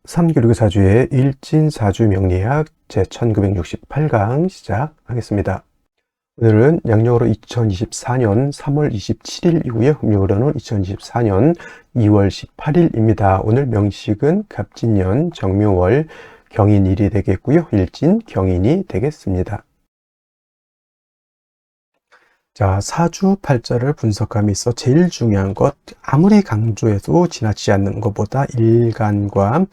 삼교육사주의 일진사주 명리학 제1968강 시작하겠습니다. 오늘은 양력으로 2024년 3월 27일이고요. 음력으로는 2024년 2월 18일입니다. 오늘 명식은 갑진년 정묘월 경인일이 되겠고요. 일진 경인이 되겠습니다. 자, 사주 팔자를 분석함에 있어 제일 중요한 것, 아무리 강조해도 지나치지 않는 것보다 일간과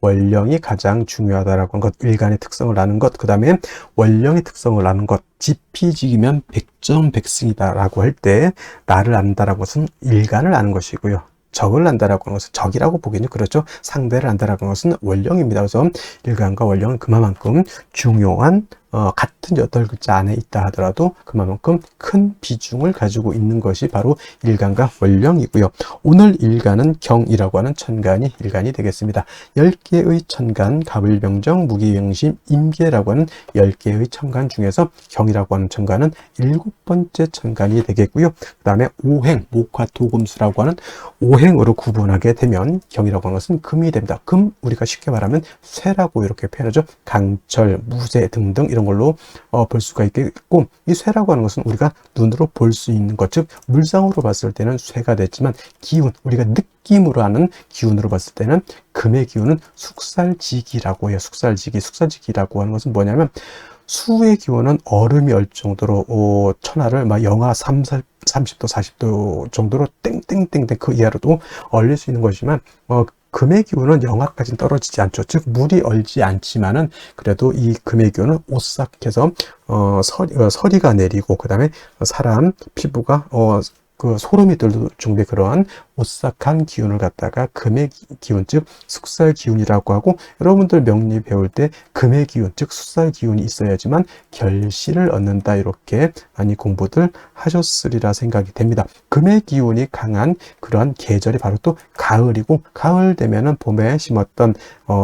원령이 가장 중요하다라고 하는 것, 일간의 특성을 아는 것, 그 다음에 원령의 특성을 아는 것, 지피지기면 백전백승이다라고 할 때 나를 안다라고 것은 일간을 아는 것이고요. 적을 안다라고 하는 것은 적이라고 보기는 그렇죠. 상대를 안다라고 하는 것은 원령입니다. 그래서 일간과 원령은 그만큼 중요한 같은 8글자 안에 있다 하더라도 그만큼 큰 비중을 가지고 있는 것이 바로 일간과 원령이고요. 오늘 일간은 경이라고 하는 천간이 일간이 되겠습니다. 10개의 천간, 갑을병정, 무기영신, 임계라고 하는 10개의 천간 중에서 경이라고 하는 천간은 7번째 천간이 되겠고요. 그 다음에 오행, 목화토금수라고 하는 오행으로 구분하게 되면 경이라고 하는 것은 금이 됩니다. 금, 우리가 쉽게 말하면 쇠라고 이렇게 표현하죠. 강철, 무쇠 등등 이런 걸로 볼 수가 있겠고, 이 쇠라고 하는 것은 우리가 눈으로 볼 수 있는 것, 즉 물상으로 봤을 때는 쇠가 됐지만 기운, 우리가 느낌으로 하는 기운으로 봤을 때는 금의 기운은 숙살지기라고 해요. 숙살지기라고 하는 것은 뭐냐면 수의 기온은 얼음이 얼 정도로 천하를 막 영하 30도 40도 정도로 땡땡땡땡 그 이하로도 얼릴 수 있는 것이지만 금의 기온은 영하까지는 떨어지지 않죠. 즉 물이 얼지 않지만은 그래도 이 금의 기온은 오싹해서 서리가 내리고 그 다음에 사람 피부가 그 소름이 들 정도의 그러한 오싹한 기운을 갖다가 금의 기운, 즉 숙살 기운이라고 하고, 여러분들 명리 배울 때 금의 기운, 즉 숙살 기운이 있어야지만 결실을 얻는다, 이렇게 많이 공부들 하셨으리라 생각이 됩니다. 금의 기운이 강한 그러한 계절이 바로 또 가을이고, 가을 되면은 봄에 심었던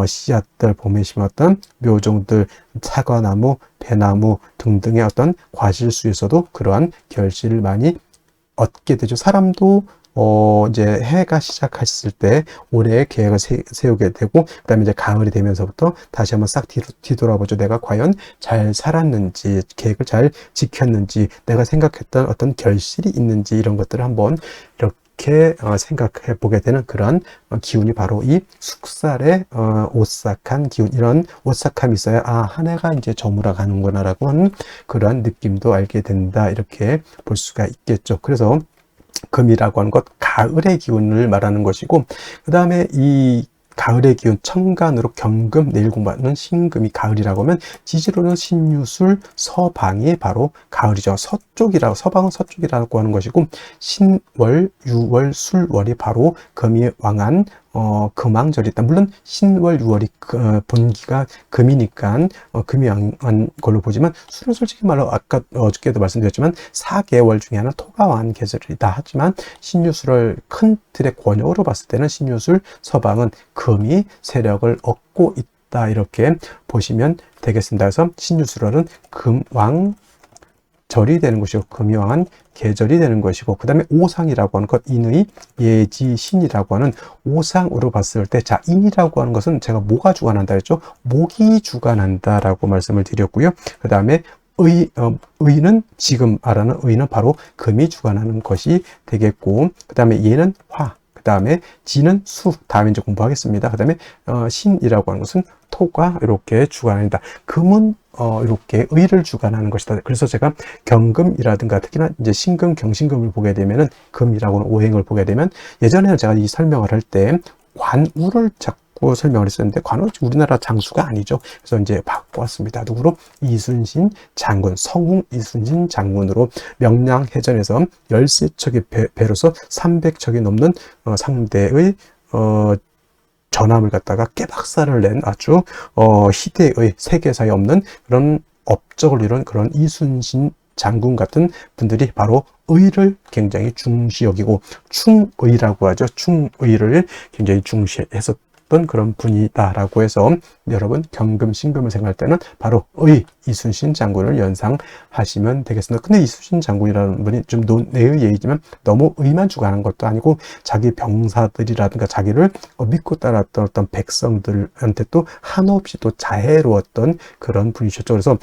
씨앗들, 봄에 심었던 묘종들, 사과나무, 배나무 등등의 어떤 과실수에서도 그러한 결실을 많이 얻게 되죠. 사람도 이제 해가 시작했을 때 올해의 계획을 세우게 되고, 그 다음에 이제 가을이 되면서부터 다시 한번 싹 뒤돌아보죠. 내가 과연 잘 살았는지, 계획을 잘 지켰는지, 내가 생각했던 어떤 결실이 있는지, 이런 것들을 한번 이렇게 생각해 보게 되는 그런 기운이 바로 이 숙살의 오싹한 기운, 이런 오싹함이 있어야 한 해가 이제 저물어 가는구나 라고 하는 그러한 느낌도 알게 된다, 이렇게 볼 수가 있겠죠. 그래서 금이라고 하는 것, 가을의 기운을 말하는 것이고, 그 다음에 이 가을의 기운, 천간으로 경금, 내일 공부하는 신금이 가을이라고 하면 지지로는 신유술, 서방이 바로 가을이죠. 서쪽이라고, 서방은 서쪽이라고 하는 것이고, 신월, 유월, 술월이 바로 금이 왕한 금왕절이 있다. 물론 신월, 유월이 본기가 금이니까 금이 왕한 걸로 보지만, 술은 솔직히 말로 아까 어저께도 말씀드렸지만 4개월 중에 하나 토가 왕한 계절이다 하지만, 신유술을 큰 틀의 권역으로 봤을 때는 신유술, 서방은 금이 세력을 얻고 있다, 이렇게 보시면 되겠습니다. 그래서 신유술월은 금왕 절이 되는 것이고, 금이 왕한 계절이 되는 것이고, 그 다음에 오상이라고 하는 것, 인의 예지신이라고 하는 오상으로 봤을 때, 자, 인이라고 하는 것은 제가 뭐가 주관한다 했죠? 목이 주관한다라고 말씀을 드렸고요. 그 다음에 의는, 지금 말하는 의는 바로 금이 주관하는 것이 되겠고, 그 다음에 예는 화, 그 다음에 지는 수, 다음에 이제 공부하겠습니다. 그 다음에 신이라고 하는 것은 토가 이렇게 주관한다. 금은 이렇게 의를 주관하는 것이다. 그래서 제가 경금이라든가 특히나 이제 신금, 경신금을 보게 되면은, 금이라고 하는 오행을 보게 되면, 예전에는 제가 이 설명을 할 때 관우를 자꾸 설명을 했었는데, 관우 우리나라 장수가 아니죠. 그래서 이제 바꿔왔습니다. 누구로? 이순신 장군, 성웅 이순신 장군으로 명량해전에서 13척의 배로서 300척이 넘는 상대의 전함을 갖다가 깨박살을 낸 아주 희대의 세계사에 없는 그런 업적을 이룬 그런 이순신 장군 같은 분들이 바로 의를 굉장히 중시 여기고 충의라고 하죠. 충의를 굉장히 중시해서 있었던 그런 분이다라고 해서 여러분 경금, 신금을 생각할 때는 바로 의 이순신 장군을 연상하시면 되겠습니다. 근데 이순신 장군이라는 분이 좀 논외의 얘기지만 너무 의만 주관한 것도 아니고 자기 병사들이라든가 자기를 믿고 따랐던 어떤 백성들한테 또 한없이 또 자애로웠던 그런 분이셨죠. 그래서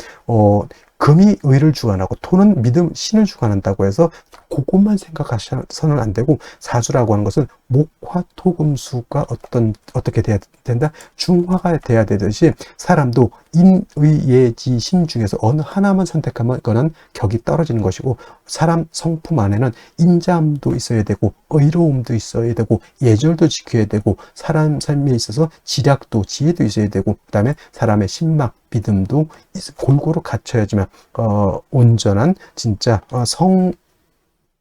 금이 의를 주관하고 토는 믿음, 신을 주관한다고 해서 그것만 생각하셔서는 안 되고, 사주라고 하는 것은 목화 토금수가 어떻게 돼야 된다? 중화가 돼야 되듯이 사람도 인의예지 신 중에서 어느 하나만 선택하면 그거는 격이 떨어지는 것이고, 사람 성품 안에는 인자함도 있어야 되고 의로움도 있어야 되고 예절도 지켜야 되고 사람 삶에 있어서 지략도 지혜도 있어야 되고 그 다음에 사람의 신막 믿음도 골고루 갖춰야지만 온전한 진짜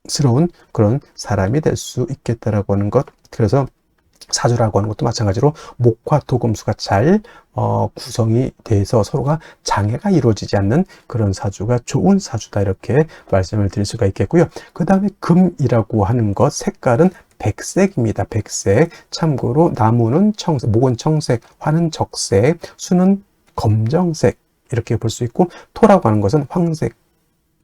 성스러운 그런 사람이 될 수 있겠다라고 하는 것. 그래서 사주라고 하는 것도 마찬가지로 목화 토금수가 잘 구성이 돼서 서로가 장애가 이루어지지 않는 그런 사주가 좋은 사주다, 이렇게 말씀을 드릴 수가 있겠고요. 그 다음에 금이라고 하는 것, 색깔은 백색입니다. 백색. 참고로 나무는 청색, 목은 청색, 화는 적색, 수는 검정색, 이렇게 볼 수 있고, 토라고 하는 것은 황색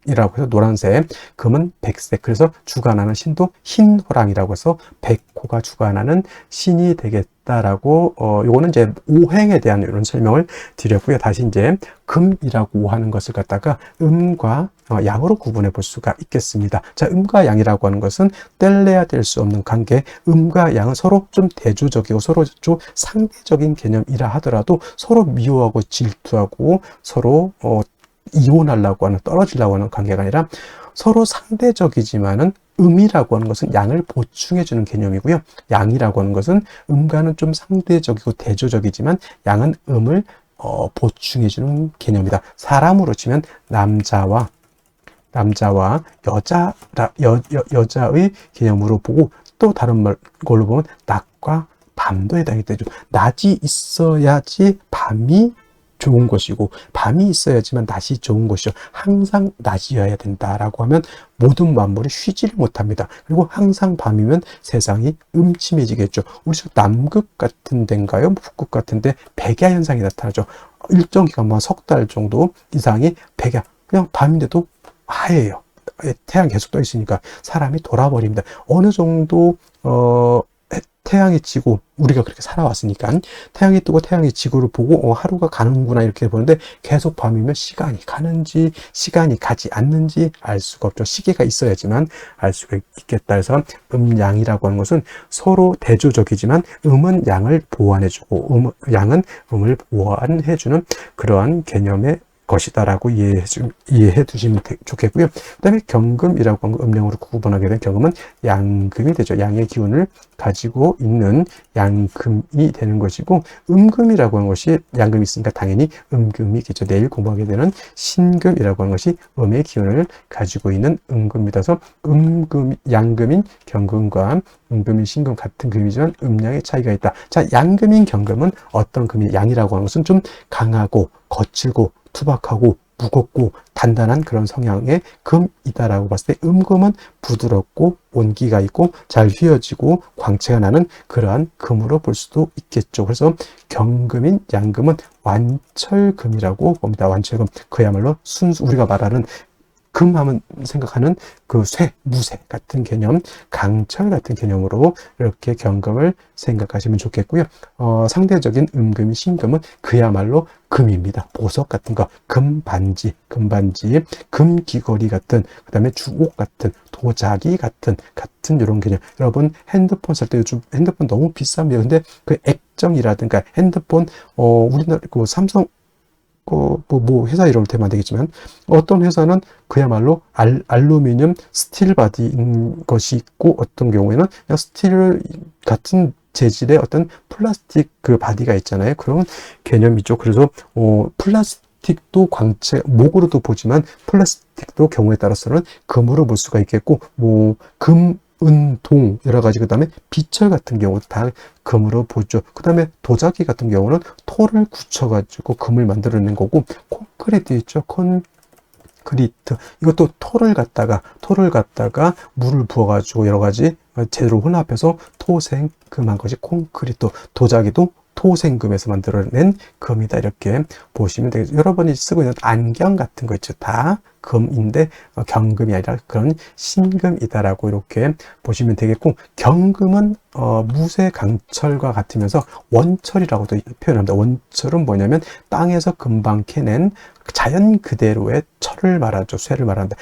이라고 해서 노란색, 금은 백색. 그래서 주관하는 신도 흰호랑이라고 해서 백호가 주관하는 신이 되겠다라고, 요거는 이제 오행에 대한 이런 설명을 드렸고요. 다시 이제 금이라고 하는 것을 갖다가 음과 양으로 구분해 볼 수가 있겠습니다. 자, 음과 양이라고 하는 것은 뗄래야 뗄 수 없는 관계. 음과 양은 서로 좀 대조적이고 서로 좀 상대적인 개념이라 하더라도 서로 미워하고 질투하고 서로 이혼하려고 하는, 떨어지려고 하는 관계가 아니라 서로 상대적이지만은 음이라고 하는 것은 양을 보충해주는 개념이고요. 양이라고 하는 것은 음과는 좀 상대적이고 대조적이지만 양은 음을 보충해주는 개념이다. 사람으로 치면 남자와 여자의 개념으로 보고, 또 다른 걸로 보면 낮과 밤도 해당이 되죠. 낮이 있어야지 밤이 좋은 것이고 밤이 있어야지만 낮이 좋은 것이죠. 항상 낮이어야 된다라고 하면 모든 만물이 쉬지를 못합니다. 그리고 항상 밤이면 세상이 음침해지겠죠. 우리 남극 같은 데인가요? 북극 같은 데 백야 현상이 나타나죠. 일정 기간, 석 달 정도 이상이 백야, 그냥 밤인데도 하얘요. 태양 계속 떠 있으니까 사람이 돌아버립니다. 어느 정도 태양이 지고, 우리가 그렇게 살아왔으니까 태양이 뜨고 태양이 지구를 보고 하루가 가는구나 이렇게 보는데, 계속 밤이면 시간이 가는지 시간이 가지 않는지 알 수가 없죠. 시계가 있어야지만 알 수가 있겠다. 해서 음양이라고 하는 것은 서로 대조적이지만 음은 양을 보완해주고 양은 음을 보완해주는 그러한 개념의 것이다라고 이해해 두시면 좋겠고요. 그 다음에 경금이라고 하는 음령으로 구분하게 된 경금은 양금이 되죠. 양의 기운을 가지고 있는 양금이 되는 것이고, 음금이라고 하는 것이, 양금이 있으니까 당연히 음금이겠죠. 내일 공부하게 되는 신금이라고 하는 것이 음의 기운을 가지고 있는 음금이라서 양금인 경금과 음금인 신금 같은 금이지만 음양의 차이가 있다. 자, 양금인 경금은 어떤 금이, 양이라고 하는 것은 좀 강하고 거칠고 투박하고 무겁고 단단한 그런 성향의 금이다라고 봤을 때, 음금은 부드럽고 온기가 있고 잘 휘어지고 광채가 나는 그러한 금으로 볼 수도 있겠죠. 그래서 경금인 양금은 완철금이라고 봅니다. 완철금, 그야말로 순수, 우리가 말하는 금하면 생각하는 그 무쇠 같은 개념, 강철 같은 개념으로 이렇게 경금을 생각하시면 좋겠고요. 상대적인 음금이 신금은 그야말로 금입니다. 보석 같은 거, 금반지, 금귀걸이 같은, 그 다음에 주옥 같은, 도자기 같은 이런 개념. 여러분 핸드폰 살 때 요즘 핸드폰 너무 비쌉니다. 근데 그 액정이라든가 핸드폰, 우리나라 그 삼성 회사 이름을 대면 안 되겠지만, 어떤 회사는 그야말로 알루미늄 스틸 바디인 것이 있고, 어떤 경우에는 그냥 스틸 같은 재질의 어떤 플라스틱 그 바디가 있잖아요. 그런 개념이죠. 그래서 플라스틱도 광채, 목으로도 보지만 플라스틱도 경우에 따라서는 금으로 볼 수가 있겠고, 은,동 여러 가지, 그 다음에 비철 같은 경우도 다 금으로 보죠. 그 다음에 도자기 같은 경우는 토를 굳혀가지고 금을 만들어낸 거고, 콘크리트 있죠. 콘크리트, 이것도 토를 갖다가 물을 부어가지고 여러 가지 재료로 혼합해서 토생금한 것이 콘크리트. 도자기도 토생금에서 만들어낸 금이다. 이렇게 보시면 되겠죠. 여러분이 쓰고 있는 안경 같은 거 있죠. 다 금인데 경금이 아니라 그런 신금이다라고 이렇게 보시면 되겠고, 경금은 무쇠강철과 같으면서 원철이라고도 표현합니다. 원철은 뭐냐면 땅에서 금방 캐낸 자연 그대로의 철을 말하죠. 쇠를 말한다.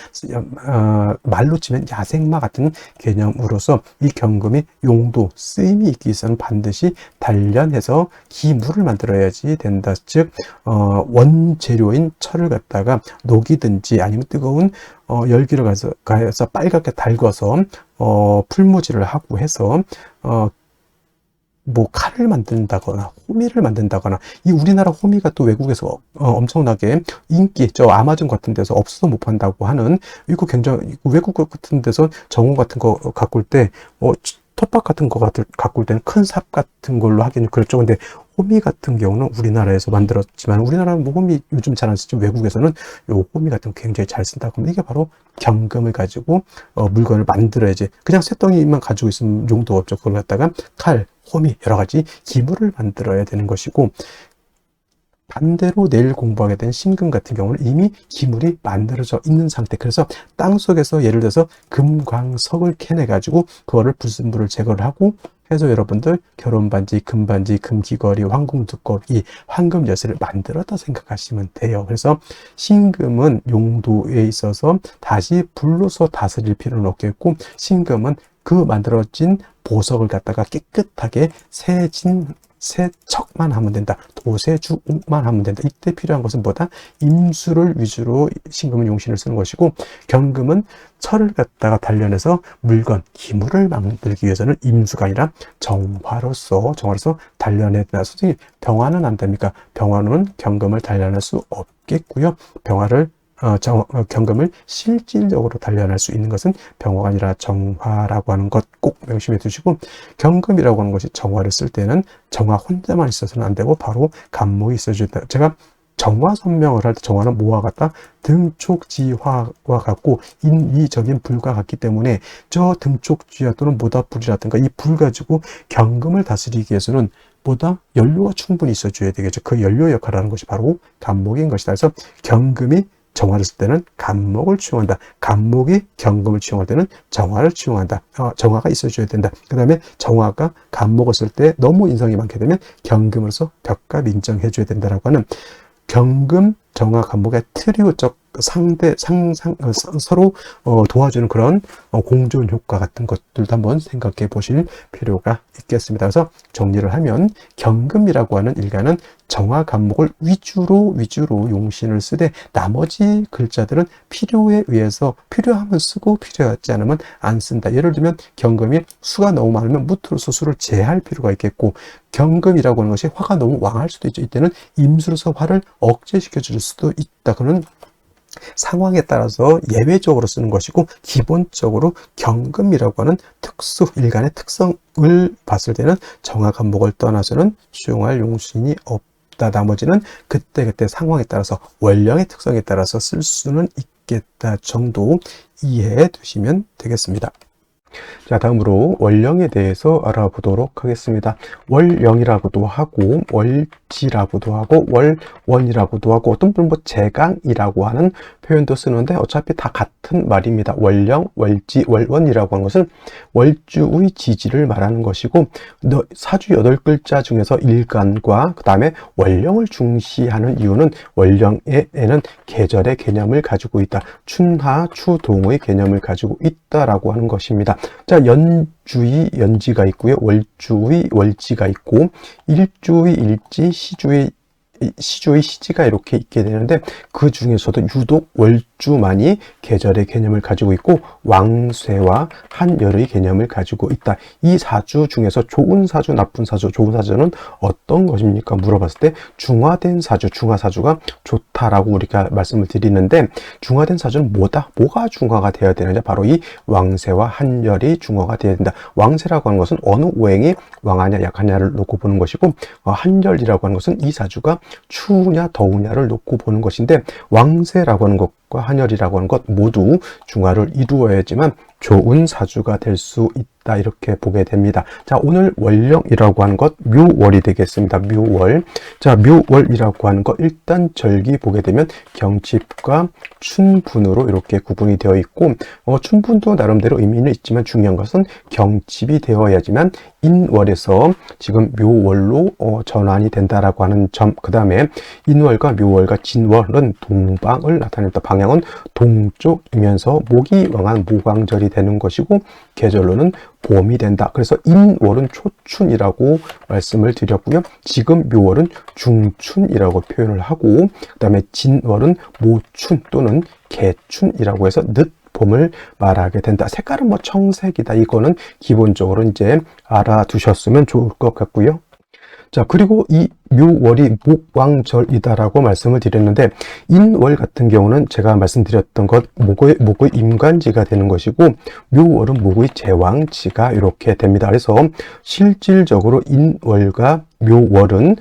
말로 치면 야생마 같은 개념으로서 이 경금이 용도, 쓰임이 있기 위해서는 반드시 단련해서 기물을 만들어야지 된다. 즉 원재료인 철을 갖다가 녹이든지 아니면 뜨거운 열기를 가해서 빨갛게 달궈서 풀무질을 하고 해서 뭐 칼을 만든다거나 호미를 만든다거나, 이 우리나라 호미가 또 외국에서 엄청나게 인기, 저 아마존 같은 데서 없어서 못 판다고 하는, 이거 굉장히 외국 같은 데서 정원 같은 거 가꿀 때 텃밭 같은 거 가꿀 때는 큰 삽 같은 걸로 하기는 그렇죠. 근데 호미 같은 경우는 우리나라에서 만들었지만, 우리나라는 뭐 호미 요즘 잘 안 쓰죠. 외국에서는 요 호미 같은 거 굉장히 잘 쓴다고 하면, 이게 바로 경금을 가지고 물건을 만들어야지, 그냥 쇳덩이만 가지고 있으면 용도가 없죠. 그걸 갖다가 칼, 호미, 여러 가지 기물을 만들어야 되는 것이고, 반대로 내일 공부하게 된 신금 같은 경우는 이미 기물이 만들어져 있는 상태. 그래서 땅 속에서 예를 들어서 금광석을 캐내 가지고 그거를 불순물을 제거를 하고 해서 여러분들 결혼반지, 금반지, 금귀걸이, 황금두꺼비, 황금 열쇠를 만들었다 생각하시면 돼요. 그래서 신금은 용도에 있어서 다시 불로서 다스릴 필요는 없겠고, 신금은 그 만들어진 보석을 갖다가 깨끗하게 세척만 하면 된다. 도세주만 하면 된다. 이때 필요한 것은 뭐다? 임수를 위주로 신금은 용신을 쓰는 것이고, 경금은 철을 갖다가 단련해서 물건, 기물을 만들기 위해서는 임수가 아니라 정화로서 단련해야 된다. 솔직히 병화는 안 됩니까? 병화는 경금을 단련할 수 없겠고요. 경금을 실질적으로 단련할 수 있는 것은 병화가 아니라 정화라고 하는 것 꼭 명심해 두시고, 경금이라고 하는 것이 정화를 쓸 때는 정화 혼자만 있어서는 안 되고 바로 간목이 있어줘야 된다. 제가 정화 설명을 할 때 정화는 뭐와 같다? 등촉지화와 같고 인위적인 불과 같기 때문에, 저 등촉지화 또는 모닥불이라든가 이 불 가지고 경금을 다스리기 위해서는 보다 연료가 충분히 있어줘야 되겠죠. 그 연료 역할을 하는 것이 바로 간목인 것이다. 그래서 경금이 정화를 쓸 때는 간목을 취용한다. 간목이 경금을 취용할 때는 정화를 취용한다. 정화가 있어줘야 된다. 그 다음에 정화가 간목을 쓸 때 너무 인성이 많게 되면 경금으로서 벽값 인정해줘야 된다라고 하는, 경금, 정화, 간목의 트리오적 서로 도와주는 그런 공존 효과 같은 것들도 한번 생각해 보실 필요가 있겠습니다. 그래서 정리를 하면, 경금이라고 하는 일가는 정화, 간목을 위주로 용신을 쓰되, 나머지 글자들은 필요에 의해서 필요하면 쓰고 필요하지 않으면 안 쓴다. 예를 들면 경금이 수가 너무 많으면 무토로서 수를 제할 필요가 있겠고, 경금이라고 하는 것이 화가 너무 왕할 수도 있죠. 이때는 임수로서 화를 억제시켜 줄 수도 있다. 그는 상황에 따라서 예외적으로 쓰는 것이고, 기본적으로 경금이라고 하는 특수 일간의 특성을 봤을 때는 정화, 간목을 떠나서는 수용할 용신이 없다. 나머지는 그때그때 상황에 따라서, 원령의 특성에 따라서 쓸 수는 있겠다 정도 이해해 두시면 되겠습니다. 자, 다음으로 월령에 대해서 알아보도록 하겠습니다. 월령이라고도 하고 월지라고도 하고 월원이라고도 하고, 어떤 분은 뭐 제강이라고 하는 표현도 쓰는데 어차피 다 같은 말입니다. 월령, 월지, 월원이라고 하는 것은 월주의 지지를 말하는 것이고, 사주 8글자 중에서 일간과 그 다음에 월령을 중시하는 이유는, 월령에는 계절의 개념을 가지고 있다. 춘하, 추동의 개념을 가지고 있다라고 하는 것입니다. 자, 연주의 연지가 있고요. 월주의 월지가 있고, 일주의 일지, 시주의 시지가 이렇게 있게 되는데, 그 중에서도 유독 월주만이 계절의 개념을 가지고 있고 왕쇠와 한열의 개념을 가지고 있다. 이 사주 중에서 좋은 사주, 나쁜 사주, 좋은 사주는 어떤 것입니까? 물어봤을 때 중화된 사주, 중화사주가 좋다라고 우리가 말씀을 드리는데, 중화된 사주는 뭐가 중화가 되어야 되느냐? 바로 이 왕쇠와 한열이 중화가 되어야 된다. 왕쇠라고 하는 것은 어느 오행이 왕하냐 약하냐를 놓고 보는 것이고, 한열이라고 하는 것은 이 사주가 추우냐 더우냐를 놓고 보는 것인데, 왕쇠라고 하는 것 한약과 한열이라고 하는 것 모두 중화를 이루어야지만 좋은 사주가 될 수 있다, 이렇게 보게 됩니다. 자, 오늘 월령이라고 하는 것 묘월이 되겠습니다. 묘월. 자, 묘월이라고 하는 것 일단 절기 보게 되면 경칩과 춘분으로 이렇게 구분이 되어 있고, 춘분도 나름대로 의미는 있지만 중요한 것은 경칩이 되어야지만 인월에서 지금 묘월로 전환이 된다라고 하는 점. 그 다음에 인월과 묘월과 진월은 동방을 나타낸다. 방향은 동쪽이면서 목이 왕한 모광절이 되는 것이고, 계절로는 봄이 된다. 그래서 인월은 초춘이라고 말씀을 드렸고요. 지금 묘월은 중춘이라고 표현을 하고, 그 다음에 진월은 모춘 또는 개춘이라고 해서 늦봄을 말하게 된다. 색깔은 뭐 청색이다. 이거는 기본적으로 이제 알아두셨으면 좋을 것 같고요. 자, 그리고 이 묘월이 목왕절이다라고 말씀을 드렸는데, 인월 같은 경우는 제가 말씀드렸던 것 목의 임관지가 되는 것이고, 묘월은 목의 제왕지가 이렇게 됩니다. 그래서 실질적으로 인월과 묘월은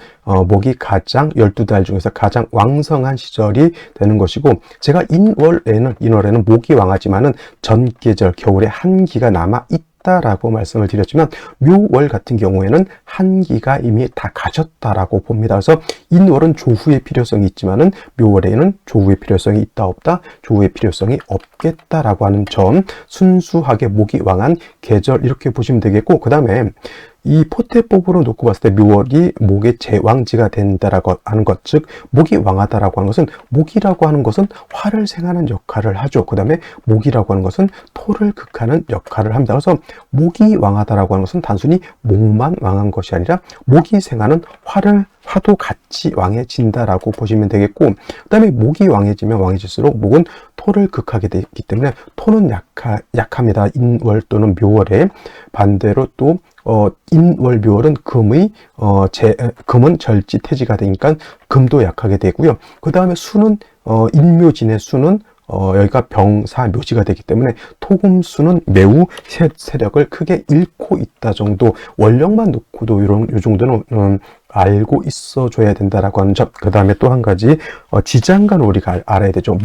목이 가장 12달 중에서 가장 왕성한 시절이 되는 것이고, 제가 인월에는 목이 왕하지만은 전계절 겨울에 한기가 남아 있다라고 말씀을 드렸지만, 묘월 같은 경우에는 한기가 이미 다 가셨다라고 봅니다. 그래서 인월은 조후의 필요성이 있지만은 묘월에는 조후의 필요성이 있다 없다, 조후의 필요성이 없겠다라고 하는 점, 순수하게 목이 왕한 계절 이렇게 보시면 되겠고, 그 다음에 이 포태법으로 놓고 봤을 때 묘월이 목의 제왕지가 된다라고 하는 것, 즉 목이 왕하다라고 하는 것은, 목이라고 하는 것은 화를 생하는 역할을 하죠. 그 다음에 목이라고 하는 것은 토를 극하는 역할을 합니다. 그래서 목이 왕하다라고 하는 것은 단순히 목만 왕한 것이 아니라 목이 생하는 화도 같이 왕해진다라고 보시면 되겠고, 그 다음에 목이 왕해지면 왕해질수록 목은 토를 극하게 되기 때문에 토는 약합니다. 인월 또는 묘월에. 반대로 또 인월 묘월은 금은 절지태지가 되니까 금도 약하게 되고요. 그 다음에 수는 인묘진의 수는 여기가 병사 묘지가 되기 때문에 토금수는 매우 세력을 크게 잃고 있다 정도, 월령만 놓고도 요 정도는 알고 있어줘야 된다라고 하는 점. 그 다음에 또 한 가지, 지장간 우리가 알아야 되죠.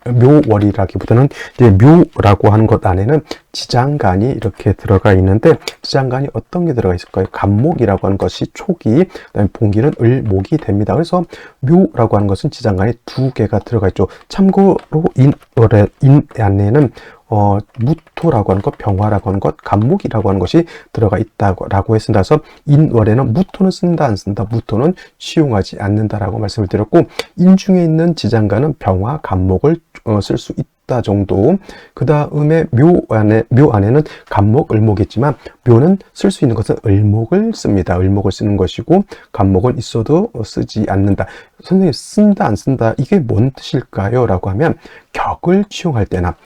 묘월이라기보다는 이제 묘라고 하는 것 안에는 지장간이 이렇게 들어가 있는데, 지장간이 어떤 게 들어가 있을까요? 간목이라고 하는 것이 초기, 그다음에 봉기는 을목이 됩니다. 그래서 묘라고 하는 것은 지장간이 2개가 들어가 있죠. 참고로 인 안에는 무토라고 하는 것, 병화라고 하는 것, 간목이라고 하는 것이 들어가 있다고 했습니다. 그래서 인월에는 무토는 쓴다 안 쓴다, 무토는 취용하지 않는다라고 말씀을 드렸고, 인중에 있는 지장간은 병화, 간목을 쓸 수 있다 정도. 그 다음에 묘 안에는 간목, 을목이지만 묘는 쓸 수 있는 것은 을목을 씁니다. 을목을 쓰는 것이고, 간목은 있어도 쓰지 않는다. 선생님, 쓴다 안 쓴다, 이게 뭔 뜻일까요? 라고 하면 격을 취용할 때나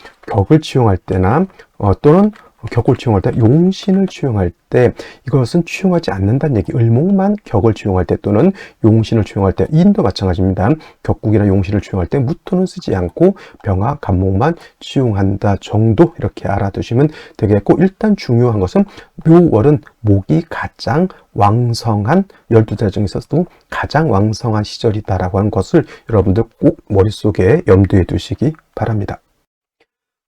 또는 격을 취용할 때, 용신을 취용할 때 이것은 취용하지 않는다는 얘기. 을목만 격을 취용할 때 또는 용신을 취용할 때, 인도 마찬가지입니다. 격국이나 용신을 취용할 때 무토는 쓰지 않고 병화, 간목만 취용한다 정도, 이렇게 알아두시면 되겠고, 일단 중요한 것은 묘월은 목이 가장 왕성한, 12달 중에서도 가장 왕성한 시절이다라고 하는 것을 여러분들 꼭 머릿속에 염두에 두시기 바랍니다.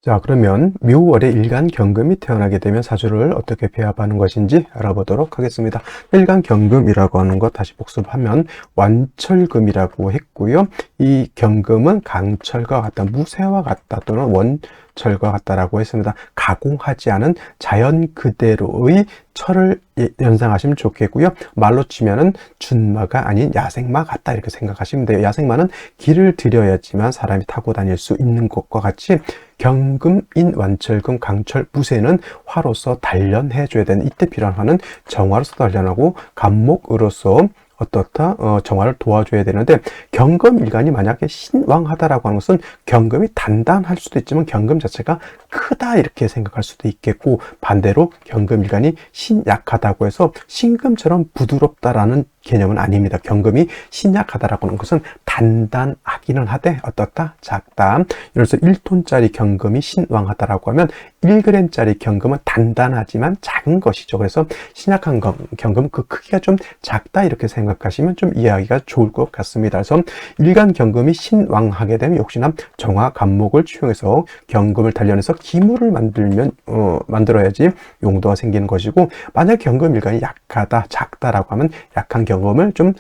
자, 그러면 묘월에 일간경금이 태어나게 되면 사주를 어떻게 배합하는 것인지 알아보도록 하겠습니다. 일간경금이라고 하는 것 다시 복습하면 완철금이라고 했고요. 이 경금은 강철과 같다, 무쇠와 같다 또는 원철과 같다라고 했습니다. 가공하지 않은 자연 그대로의 철을 연상하시면 좋겠고요. 말로 치면은 준마가 아닌 야생마 같다, 이렇게 생각하시면 돼요. 야생마는 길을 들여야지만 사람이 타고 다닐 수 있는 것과 같이, 경금인 완철금, 강철, 무쇠는 화로서 단련해줘야 되는, 이때 필요한 화는 정화로서 단련하고 간목으로서 어떻다? 정화를 도와줘야 되는데, 경금일간이 만약에 신왕하다라고 하는 것은 경금이 단단할 수도 있지만 경금 자체가 크다, 이렇게 생각할 수도 있겠고, 반대로 경금일간이 신약하다고 해서 신금처럼 부드럽다라는 개념은 아닙니다. 경금이 신약하다라고 하는 것은 단단하기는 하되 어떻다? 작다. 예를 들어서 1톤짜리 경금이 신왕하다라고 하면 1g짜리 경금은 단단하지만 작은 것이죠. 그래서 신약한 경금은 그 크기가 좀 작다 이렇게 생각하시면 좀 이해하기가 좋을 것 같습니다. 그래서 일간 경금이 신왕하게 되면 역시나 정화 간목을 취용해서 경금을 단련해서 기물을 만들어야지 용도가 생기는 것이고, 만약 경금 일간이 약하다, 작다라고 하면 약한 경금을 좀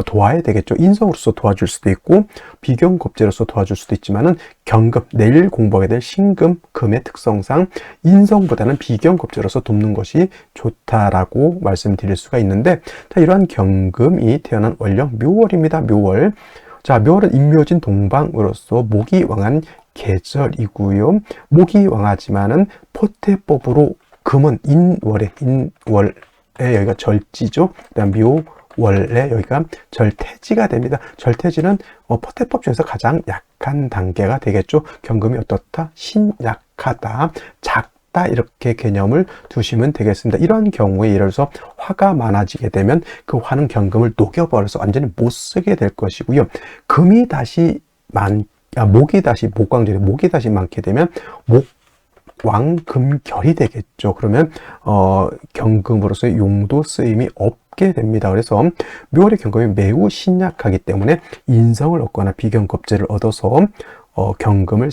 도와야 되겠죠. 인성으로서 도와줄 수도 있고 비경겁제로서 도와줄 수도 있지만은 경금, 내일 공부하게 될 신금, 금의 특성상 인성보다는 비경겁제로서 돕는 것이 좋다라고 말씀드릴 수가 있는데, 자, 이러한 경금이 태어난 월령 묘월입니다. 묘월. 자, 묘월은 인묘진 동방으로서 목이 왕한 계절이고요. 목이 왕하지만은 포태법으로 금은 인월에 여기가 절지죠. 그다음 묘월에 여기가 절태지가 됩니다. 절태지는 포태법 중에서 가장 약한 단계가 되겠죠. 경금이 어떻다? 신약하다, 작다, 이렇게 개념을 두시면 되겠습니다. 이런 경우에 예를 들어서 화가 많아지게 되면 그 화는 경금을 녹여버려서 완전히 못 쓰게 될 것이고요. 금이 다시 목이 다시 목광절이 목이 다시 많게 되면 목왕금결이 되겠죠. 그러면 경금으로서의 용도 쓰임이 없게 됩니다. 그래서 묘월의 경금이 매우 신약하기 때문에 인성을 얻거나 비경겁제를 얻어서 경금을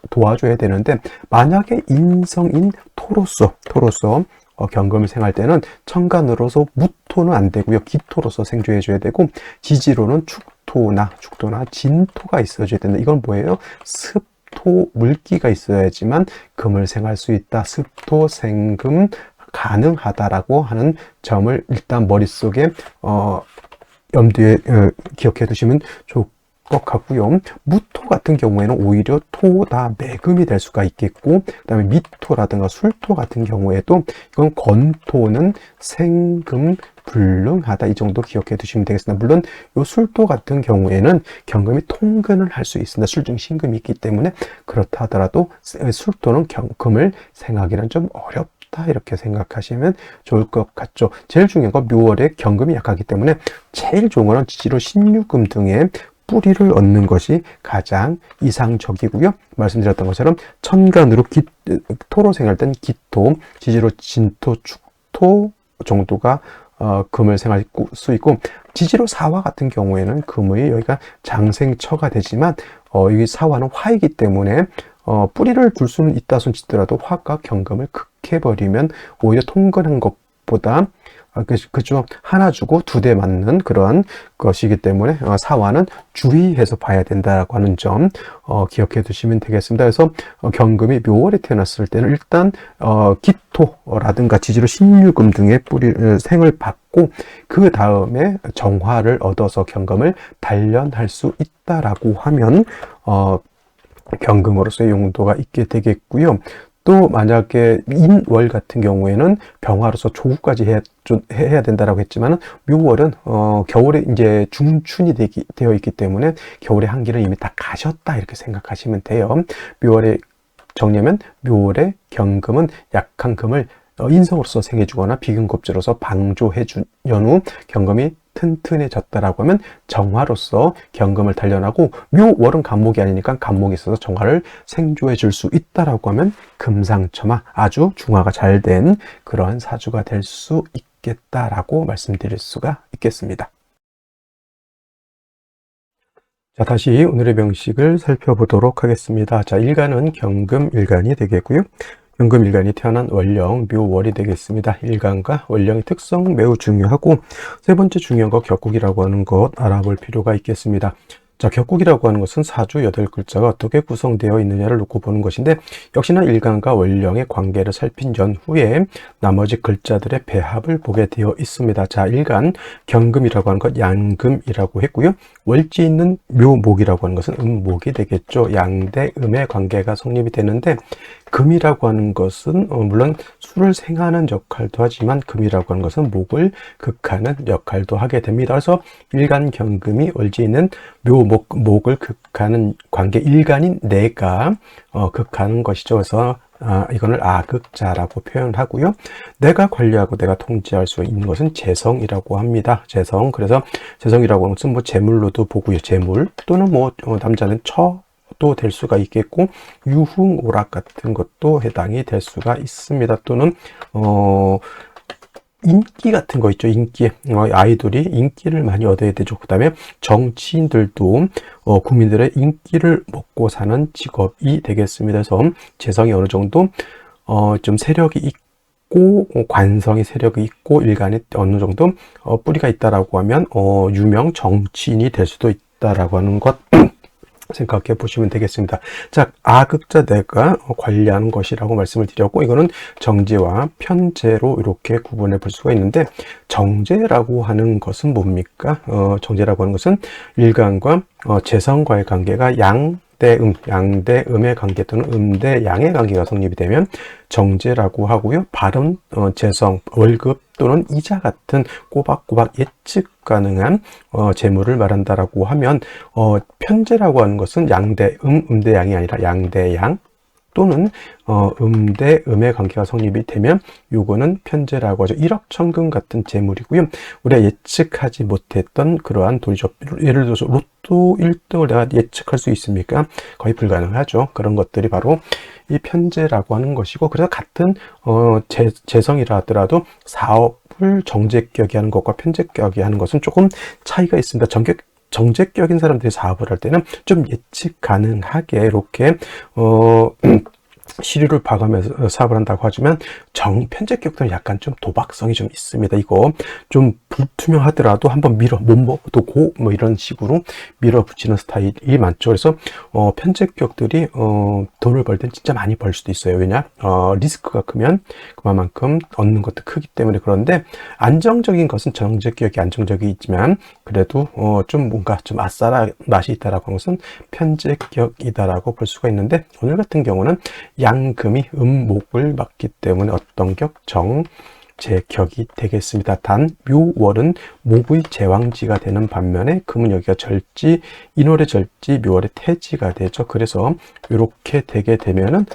도와줘야 되는데, 만약에 인성인 토로서 경금을 생할 때는 천간으로서 무토는 안 되고요. 기토로서 생조해 줘야 되고, 지지로는 축토나 진토가 있어줘야 된다. 이건 뭐예요? 습토 물기가 있어야지만 금을 생할 수 있다. 습토 생금 가능하다라고 하는 점을 일단 머릿속에 염두에 기억해 두시면 좋을 것 같고요. 무토 같은 경우에는 오히려 토다 매금이 될 수가 있겠고, 그 다음에 미토라든가 술토 같은 경우에도 이건 건토는 생금 불능하다, 이 정도 기억해 두시면 되겠습니다. 물론 이 술토 같은 경우에는 경금이 통근을 할 수 있습니다. 술중 신금이 있기 때문에. 그렇다 하더라도 술토는 금을 생하기는 좀 어렵다, 이렇게 생각하시면 좋을 것 같죠. 제일 중요한 건 묘월에 경금이 약하기 때문에 제일 좋은 거는 지지로 신유금 등의 뿌리를 얻는 것이 가장 이상적이고요. 말씀드렸던 것처럼 천간으로 토로 생할 땐 기토, 지지로 진토, 축토 정도가 금을 생할 수 있고, 지지로 사화 같은 경우에는 금의 여기가 장생처가 되지만 여기 사화는 화이기 때문에 뿌리를 둘 수는 있다 손치더라도 화가 경금을 극해버리면 오히려 통근한 것보다 그죠, 하나 주고 두 대 맞는 그런 것이기 때문에 사화는 주의해서 봐야 된다고 하는 점 기억해 두시면 되겠습니다. 그래서 경금이 묘월에 태어났을 때는 일단 기토라든가 지지로 신유금 등의 생을 받고, 그 다음에 정화를 얻어서 경금을 단련할 수 있다라고 하면 경금으로서의 용도가 있게 되겠고요. 또 만약에 인월 같은 경우에는 병화로서 조구까지 해야 된다라고 했지만은, 묘월은 겨울에 이제 중춘이 되어 있기 때문에 겨울의 한기는 이미 다 가셨다, 이렇게 생각하시면 돼요. 묘월에 정리하면 묘월의 경금은 약한 금을 인성으로서 생해주거나 비경겁제로서 방조해준 연후 경금이 튼튼해졌다라고 하면 정화로서 경금을 단련하고, 묘월은 간목이 아니니까 간목이 있어서 정화를 생조해 줄 수 있다라고 하면 금상첨화, 아주 중화가 잘 된 그러한 사주가 될 수 있겠다라고 말씀드릴 수가 있겠습니다. 자, 다시 오늘의 명식을 살펴보도록 하겠습니다. 자, 일간은 경금일간이 되겠고요. 경금일간이 태어난 월령 묘월이 되겠습니다. 일간과 월령의 특성 매우 중요하고, 세 번째 중요한 거 격국이라고 하는 것 알아볼 필요가 있겠습니다. 자, 격국이라고 하는 것은 사주 8글자가 어떻게 구성되어 있느냐를 놓고 보는 것인데, 역시나 일간과 월령의 관계를 살핀 전후에 나머지 글자들의 배합을 보게 되어 있습니다. 자, 일간 경금이라고 하는 것 양금이라고 했고요. 월지 있는 묘목이라고 하는 것은 음목이 되겠죠. 양대 음의 관계가 성립이 되는데, 금이라고 하는 것은 물론 술을 생하는 역할도 하지만, 금이라고 하는 것은 목을 극하는 역할도 하게 됩니다. 그래서 일간 경금이 월지 있는 묘목, 목을 극하는 관계, 일간인 내가 극하는 것이죠. 그래서 이거를 아극자라고 표현하고요. 내가 관리하고 내가 통제할 수 있는 것은 재성이라고 합니다. 재성. 그래서 재성이라고 하는 것은 뭐 재물로도 보고요. 재물 또는 뭐 남자는 처도 될 수가 있겠고 유흥, 오락 같은 것도 해당이 될 수가 있습니다. 또는 인기 같은 거 있죠. 인기. 아이돌이 인기를 많이 얻어야 되죠. 그 다음에 정치인들도 국민들의 인기를 먹고 사는 직업이 되겠습니다. 그래서 재성이 어느 정도 좀 세력이 있고 관성이 세력이 있고 일간에 어느 정도 뿌리가 있다라고 하면 유명 정치인이 될 수도 있다라고 하는 것 생각해 보시면 되겠습니다. 자, 아극자 내가 관리하는 것이라고 말씀을 드렸고, 이거는 정제와 편제로 이렇게 구분해 볼 수가 있는데, 정제라고 하는 것은 뭡니까? 정제라고 하는 것은 일간과 재성과의 관계가 양대음의 관계 또는 음대양의 관계가 성립이 되면 정제라고 하고요. 발음, 재성, 월급 또는 이자 같은 꼬박꼬박 예측 가능한 재물을 말한다라고 하면 편제라고 하는 것은 양대음, 음대양이 아니라 양대양 또는 음대음의 관계가 성립이 되면 요거는 편제라고 하죠. 일확천금 같은 재물이고요. 우리가 예측하지 못했던 그러한 돈이 예를 들어서 로또 1등을 내가 예측할 수 있습니까? 거의 불가능하죠. 그런 것들이 바로 이 편제라고 하는 것이고, 그래서 같은 재성이라 하더라도 사업을 정제격이 하는 것과 편제격이 하는 것은 조금 차이가 있습니다. 정제격인 사람들이 사업을 할 때는 좀 예측 가능하게 이렇게 시류를 봐가면서 사업을 한다고 하지만 편제격들은 약간 좀 도박성이 좀 있습니다. 이거 좀 불투명하더라도 한번 못 먹어도 뭐 이런 식으로 밀어붙이는 스타일이 많죠. 그래서 편제격들이 돈을 벌 땐 진짜 많이 벌 수도 있어요. 왜냐? 리스크가 크면 그만큼 얻는 것도 크기 때문에. 그런데 안정적인 것은 정제격이 안정적이지만 그래도 좀 뭔가 좀 아싸라 맛이 있다라고 하는 것은 편제격이다라고 볼 수가 있는데, 오늘 같은 경우는 양금이 음목을 맞기 때문에 어떤 격? 정제격이 되겠습니다. 단 묘월은 목의 제왕지가 되는 반면에 금은 여기가 절지, 인월의 절지, 묘월의 태지가 되죠. 그래서 이렇게 되게 되면은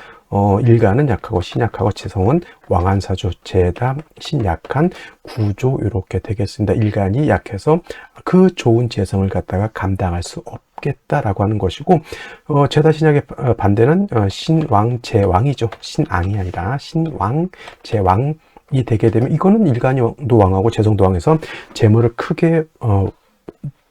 일간은 약하고 신약하고 재성은 왕한사주, 재다 신약한 구조 이렇게 되겠습니다. 일간이 약해서 그 좋은 재성을 갖다가 감당할 수 없겠다라고 하는 것이고, 재다 신약의 반대는 신왕 재왕이죠. 신앙이 아니라 신왕 재왕이 되게 되면 이거는 일간도 왕하고 재성도 왕해서 재물을 크게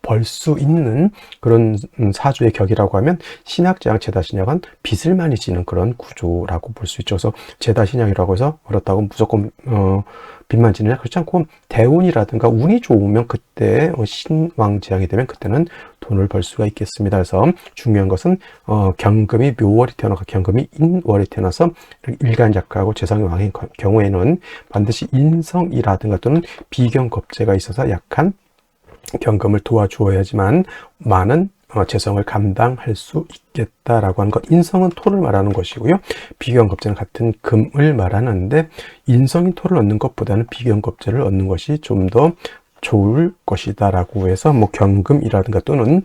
벌 수 있는 그런 사주의 격이라고 하면, 신약재랑 재다신약은 빚을 많이 지는 그런 구조라고 볼 수 있죠. 그래서 재다신약이라고 해서 그렇다고 무조건 빚만 지느냐, 그렇지 않고 대운이라든가 운이 좋으면 그때 신왕재앙이 되면 그때는 돈을 벌 수가 있겠습니다. 그래서 중요한 것은 경금이 묘월이 태어나고 경금이 인월이 태어나서 일간약하고 재성이 왕인 경우에는 반드시 인성이라든가 또는 비경겁재가 있어서 약한 경금을 도와주어야지만 많은 재성을 감당할 수 있겠다라고 하는 것. 인성은 토를 말하는 것이고요. 비경겁재는 같은 금을 말하는데, 인성인 토를 얻는 것보다는 비경겁재를 얻는 것이 좀 더 좋을 것이다라고 해서 뭐 경금이라든가 또는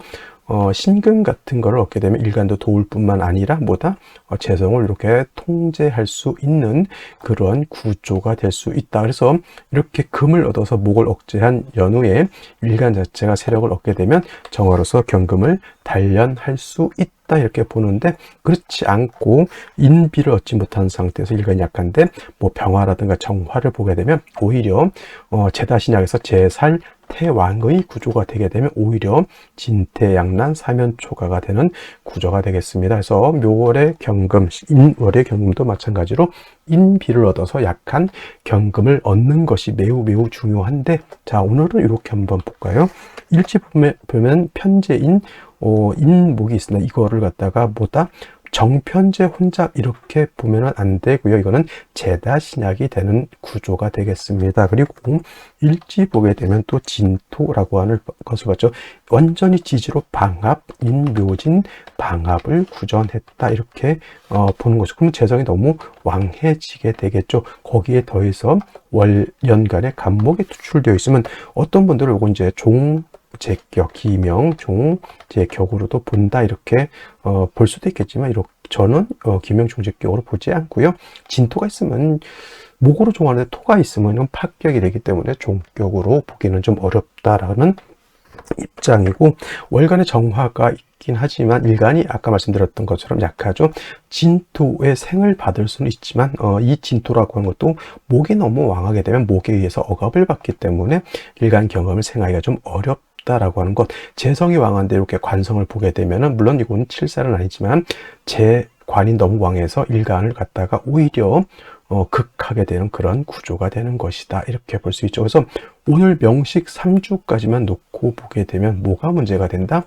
신금 같은 거를 얻게 되면 일간도 도울 뿐만 아니라 뭐다? 재성을 이렇게 통제할 수 있는 그런 구조가 될 수 있다. 그래서 이렇게 금을 얻어서 목을 억제한 연후에 일간 자체가 세력을 얻게 되면 정화로서 경금을 단련할 수 있다. 이렇게 보는데, 그렇지 않고 인비를 얻지 못한 상태에서 일간이 약한데 뭐 병화라든가 정화를 보게 되면 오히려 재다신약에서 재살 태왕의 구조가 되게 되면 오히려 진태양난 사면초가가 되는 구조가 되겠습니다. 그래서 묘월의 경금, 인월의 경금도 마찬가지로 인비를 얻어서 약한 경금을 얻는 것이 매우 중요한데, 자, 오늘은 이렇게 한번 볼까요? 일지 보면 편제인 인목이 있습니다. 이거를 갖다가 뭐다? 정편제 혼잡 이렇게 보면은 안 되고요. 이거는 재다신약이 되는 구조가 되겠습니다. 그리고 일지 보게 되면 또 진토라고 하는 것을 봤죠. 완전히 지지로 방합, 인묘진 방합을 구전했다. 이렇게 보는 것이고, 그러면 재성이 너무 왕해지게 되겠죠. 거기에 더해서 월연간에 간목이 투출되어 있으면 어떤 분들은 요거 이제 제격, 기명, 종, 제격으로도 본다 이렇게 볼 수도 있겠지만, 저는 기명충직격으로 보지 않고요. 진토가 있으면 목으로 종하는데 토가 있으면 파격이 되기 때문에 종격으로 보기는 좀 어렵다라는 입장이고, 월간의 정화가 있긴 하지만 일간이 아까 말씀드렸던 것처럼 약하죠. 진토의 생을 받을 수는 있지만 이 진토라고 하는 것도 목이 너무 왕하게 되면 목에 의해서 억압을 받기 때문에 일간 경험을 생하기가 좀 어렵다라고 하는 것. 재성이 왕한데 이렇게 관성을 보게 되면은, 물론 이건 칠살은 아니지만 제 관이 너무 왕해서 일간을 갖다가 오히려 극하게 되는 그런 구조가 되는 것이다, 이렇게 볼 수 있죠. 그래서 오늘 명식 3주까지만 놓고 보게 되면 뭐가 문제가 된다?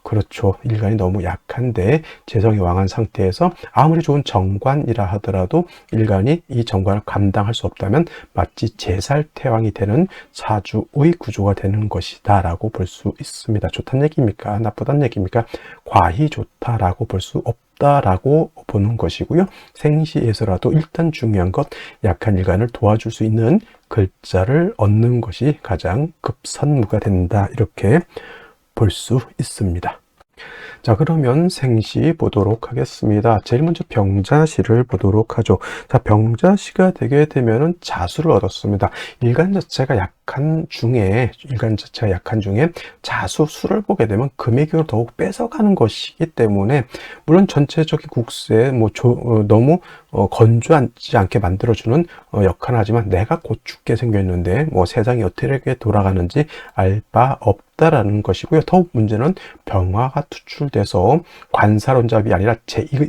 그렇죠. 일간이 너무 약한데 재성이 왕한 상태에서 아무리 좋은 정관이라 하더라도 일간이 이 정관을 감당할 수 없다면 마치 제살태왕이 되는 사주의 구조가 되는 것이다 라고 볼 수 있습니다. 좋다는 얘기입니까? 나쁘다는 얘기입니까? 과히 좋다라고 볼 수 없다라고 보는 것이고요. 생시에서라도 일단 중요한 것, 약한 일간을 도와줄 수 있는 글자를 얻는 것이 가장 급선무가 된다, 이렇게 볼 수 있습니다. 자, 그러면 생시 보도록 하겠습니다. 제일 먼저 병자시를 보도록 하죠. 자, 병자시가 되게 되면은 자수를 얻었습니다. 일간 자체가 약한 중에 자수 수를 보게 되면 금의 기운을 더욱 뺏어가는 것이기 때문에, 물론 전체적인 국세에 너무 건조하지 않게 만들어주는 역할은 하지만 내가 곧 죽게 생겼는데 세상이 어떻게 돌아가는지 알 바 없다라는 것이고요. 더욱 문제는 병화가 투출돼서 관사론잡이 아니라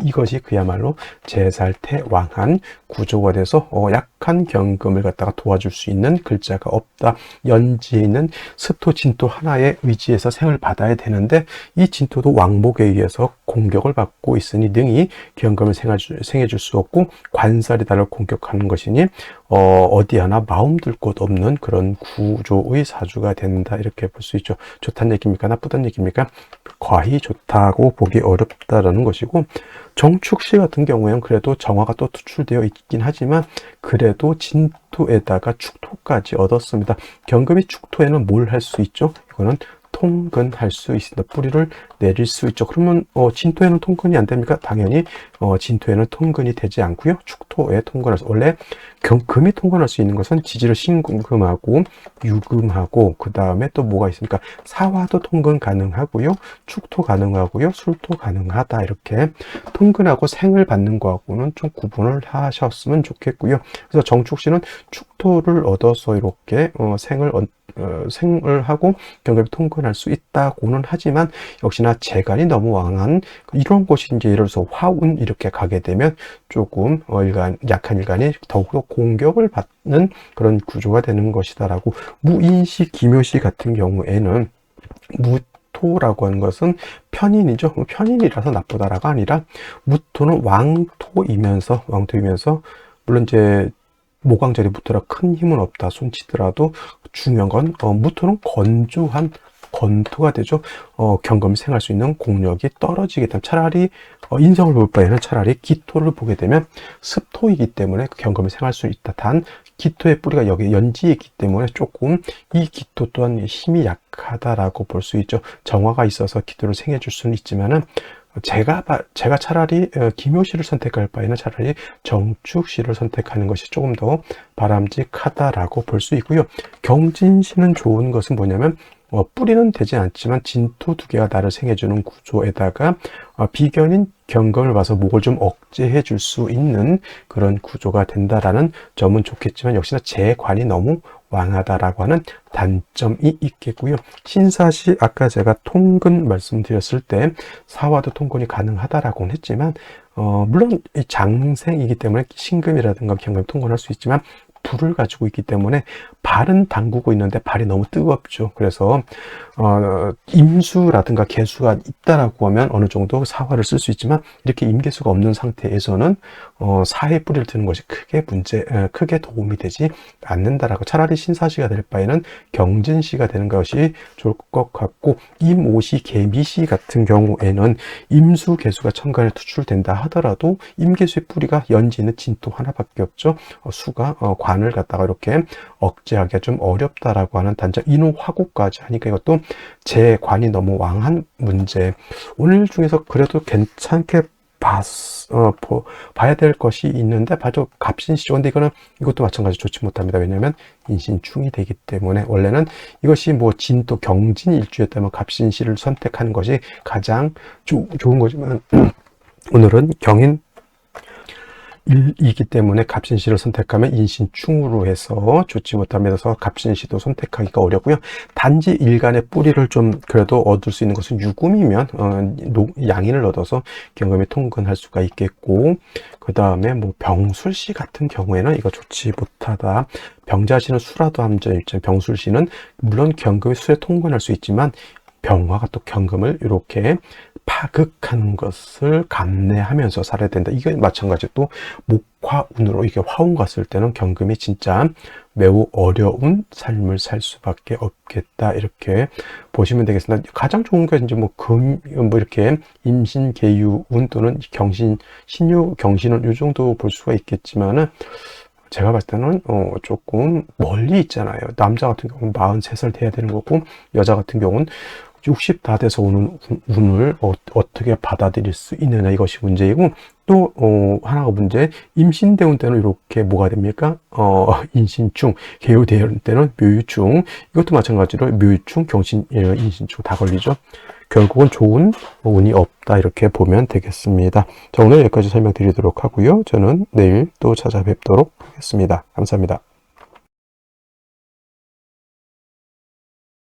이것이 그야말로 제살태왕한 구조가 돼서 약한 경금을 갖다가 도와줄 수 있는 글자가 없다. 연지에 있는 습토, 진토 하나의 의지에서 생을 받아야 되는데 이 진토도 왕복에 의해서 공격을 받고 있으니 능히 경금을 생해줄 수 없고, 관살이 나를 공격하는 것이니 어디 하나 마음 둘 곳 없는 그런 구조의 사주가 된다, 이렇게 볼 수 있죠. 좋다는 얘기입니까? 나쁘다는 얘기입니까? 과히 좋다고 보기 어렵다라는 것이고, 정축시 같은 경우에는 그래도 정화가 또 투출되어 있긴 하지만 그래도 진토에다가 축토까지 얻었습니다. 경금이 축토에는 뭘 할 수 있죠? 이거는 통근할 수 있습니다. 뿌리를 내릴 수 있죠. 그러면 진토에는 통근이 안 됩니까? 당연히 진토에는 통근이 되지 않고요. 축토에 통근할 수, 원래 금이 통근할 수 있는 것은 지지를 신금하고 유금하고 그 다음에 또 뭐가 있습니까? 사화도 통근 가능하고요. 축토 가능하고요. 술토 가능하다. 이렇게 통근하고 생을 받는 거하고는 좀 구분을 하셨으면 좋겠고요. 그래서 정축시는 축토를 얻어서 이렇게 생을 하고 경금이 통근할 수 있다고는 하지만, 역시나 재간이 너무 왕한 이런 곳이 이제 예를 들어서 화운 이렇게 가게 되면 조금 약한 일간이 더욱더 공격을 받는 그런 구조가 되는 것이다라고. 무인시, 기묘시 같은 경우에는 무토라고 하는 것은 편인이죠. 편인이라서 나쁘다라가 아니라 무토는 왕토이면서 물론 이제 모광절이 무토라 큰 힘은 없다 손치더라도 중요한 건 무토는 건조한 건토가 되죠. 경금이 생할 수 있는 공력이 떨어지게 되면 차라리 인성을 볼 바에는 차라리 기토를 보게 되면 습토이기 때문에 그 경금이 생할 수 있다. 단 기토의 뿌리가 여기 연지에 있기 때문에 조금 이 기토 또한 힘이 약하다라고 볼 수 있죠. 정화가 있어서 기토를 생해 줄 수는 있지만은 제가 차라리 기묘시를 선택할 바에는 차라리 정축시를 선택하는 것이 조금 더 바람직하다라고 볼 수 있고요. 경진시는 좋은 것은 뭐냐면 뿌리는 되지 않지만 진토 두 개가 나를 생해주는 구조에다가 비견인 경금을 봐서 목을 좀 억제해 줄 수 있는 그런 구조가 된다라는 점은 좋겠지만, 역시나 재관이 너무 왕하다라고 하는 단점이 있겠고요. 신사시, 아까 제가 통근 말씀드렸을 때 사화도 통근이 가능하다라고는 했지만 물론 장생이기 때문에 신금이라든가 경금이 통근할 수 있지만 불을 가지고 있기 때문에 발은 담그고 있는데 발이 너무 뜨겁죠. 그래서 임수라든가 개수가 있다라고 하면 어느 정도 사화를 쓸 수 있지만, 이렇게 임개수가 없는 상태에서는 사에 뿌리를 드는 것이 크게 도움이 되지 않는다라고. 차라리 신사시가 될 바에는 경진시가 되는 것이 좋을 것 같고, 임오시, 개미시 같은 경우에는 임수 개수가 천간에 투출된다 하더라도 임개수의 뿌리가 연지는 진토 하나밖에 없죠. 수가 관을 갖다가 이렇게 억제하기가 좀 어렵다라고 하는 단점. 인호화고까지 하니까 이것도 제 관이 너무 왕한 문제. 오늘 중에서 그래도 괜찮게 봐야 될 것이 있는데 바로 갑신시죠. 근데 이것도 마찬가지 좋지 못합니다. 왜냐하면 인신충이 되기 때문에 원래는 이것이 뭐 진또 경진 일주였다면 갑신시를 선택하는 것이 가장 좋은 거지만 오늘은 경인 일이기 때문에 갑신시를 선택하면 인신충으로 해서 좋지 못하면서 갑신시도 선택하기가 어렵고요. 단지 일간의 뿌리를 좀 그래도 얻을 수 있는 것은 유금이면 양인을 얻어서 경금에 통근할 수가 있겠고, 그 다음에 뭐 병술시 같은 경우에는 이거 좋지 못하다. 병자시는 수라도 함정일전, 병술시는 물론 경금의 수에 통근할 수 있지만 병화가 또 경금을 이렇게 파극하는 것을 감내하면서 살아야 된다. 이게 마찬가지로 또 목화운으로 이게 화운 갔을 때는 경금이 진짜 매우 어려운 삶을 살 수밖에 없겠다. 이렇게 보시면 되겠습니다. 가장 좋은 게 이제 뭐 이렇게 임신계유운 또는 경신, 신유, 경신은 이 정도 볼 수가 있겠지만은 제가 봤을 때는 조금 멀리 있잖아요. 남자 같은 경우는 43살 돼야 되는 거고, 여자 같은 경우는 60 다 돼서 오는 운을 어떻게 받아들일 수 있느냐, 이것이 문제이고, 또 하나가 문제, 임신되는 때는 이렇게 뭐가 됩니까? 인신충, 계유되는 때는 묘유충, 이것도 마찬가지로 묘유충, 경신, 인신충 다 걸리죠. 결국은 좋은 운이 없다, 이렇게 보면 되겠습니다. 자, 오늘 여기까지 설명드리도록 하고요. 저는 내일 또 찾아뵙도록 하겠습니다. 감사합니다.